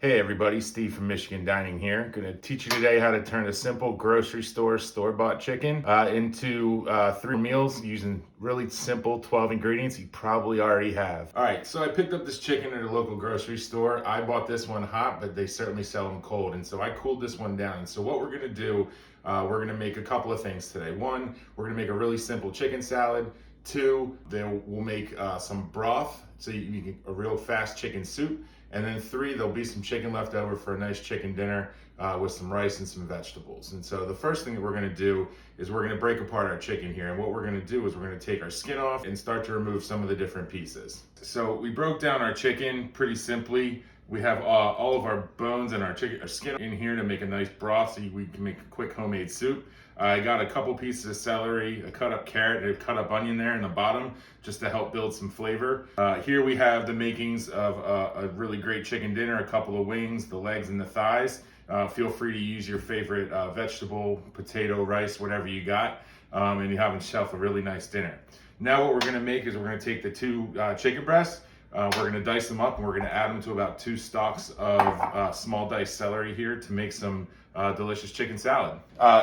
Hey everybody, Steve from Michigan Dining here. Going to teach you today how to turn a simple grocery store-bought chicken into 3 meals using really simple 12 ingredients you probably already have. All right, so I picked up this chicken at a local grocery store. I bought this one hot, but they certainly sell them cold, and so I cooled this one down. And so what we're going to do, we're going to make a couple of things today. One, we're going to make a really simple chicken salad. Two, then we'll make some broth, so you can a real fast chicken soup. And then three, there'll be some chicken left over for a nice chicken dinner with some rice and some vegetables. And so the first thing that we're gonna do is we're gonna break apart our chicken here. And what we're gonna do is we're gonna take our skin off and start to remove some of the different pieces. So we broke down our chicken pretty simply. We have all of our bones and our skin in here to make a nice broth so we can make a quick homemade soup. I got a couple pieces of celery, a cut up carrot, and a cut up onion there in the bottom just to help build some flavor. Here we have the makings of a really great chicken dinner, a couple of wings, the legs and the thighs. Feel free to use your favorite vegetable, potato, rice, whatever you got, and you have on shelf a really nice dinner. Now what we're gonna make is we're gonna take the two chicken breasts, we're gonna dice them up and we're gonna add them to about 2 stalks of small diced celery here to make some delicious chicken salad.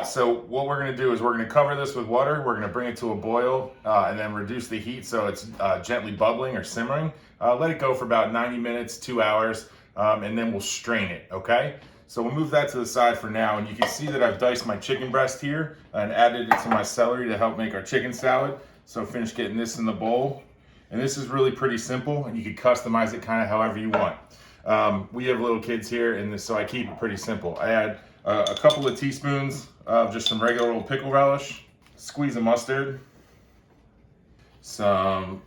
So what we're gonna do is we're gonna cover this with water, we're gonna bring it to a boil and then reduce the heat so it's gently bubbling or simmering. Let it go for about 90 minutes, 2 hours, and then we'll strain it, okay? So we'll move that to the side for now, and you can see that I've diced my chicken breast here and added it to my celery to help make our chicken salad. So finish getting this in the bowl. And this is really pretty simple, and you can customize it kind of however you want. We have little kids here, and so I keep it pretty simple. I add a couple of teaspoons of just some regular old pickle relish, squeeze of mustard, some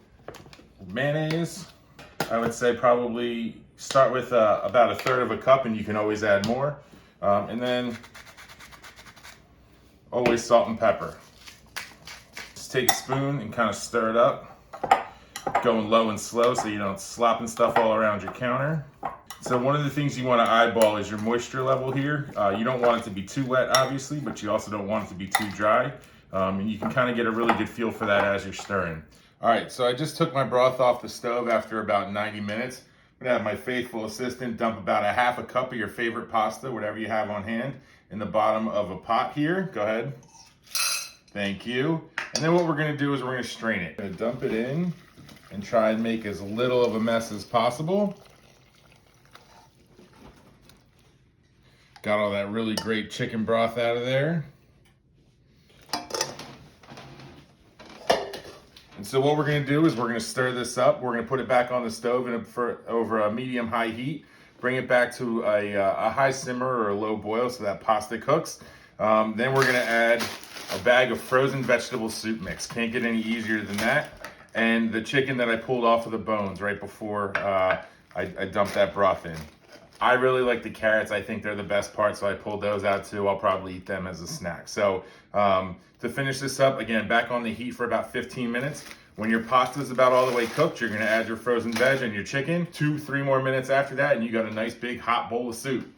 mayonnaise. I would say probably start with about 1/3 of a cup, and you can always add more. And then always salt and pepper. Just take a spoon and kind of stir it up, going low and slow so you don't slopping stuff all around your counter. So one of the things you want to eyeball is your moisture level here. You don't want it to be too wet, obviously, but you also don't want it to be too dry. And you can kind of get a really good feel for that as you're stirring. All right, so I just took my broth off the stove after about 90 minutes. I'm gonna have my faithful assistant dump about 1/2 cup of your favorite pasta, whatever you have on hand, in the bottom of a pot here. Go ahead. Thank you. And then what we're gonna do is we're gonna strain it. Gonna dump it in and try and make as little of a mess as possible. Got all that really great chicken broth out of there. And so what we're gonna do is we're gonna stir this up. We're gonna put it back on the stove over a medium-high heat. Bring it back to a high simmer or a low boil so that pasta cooks. Then we're gonna add a bag of frozen vegetable soup mix. Can't get any easier than that. And the chicken that I pulled off of the bones right before I dumped that broth in. I really like the carrots. I think they're the best part, so I pulled those out too. I'll probably eat them as a snack. So to finish this up, again, back on the heat for about 15 minutes. When your pasta is about all the way cooked, you're gonna add your frozen veg and your chicken. 2-3 more minutes after that, and you got a nice big hot bowl of soup.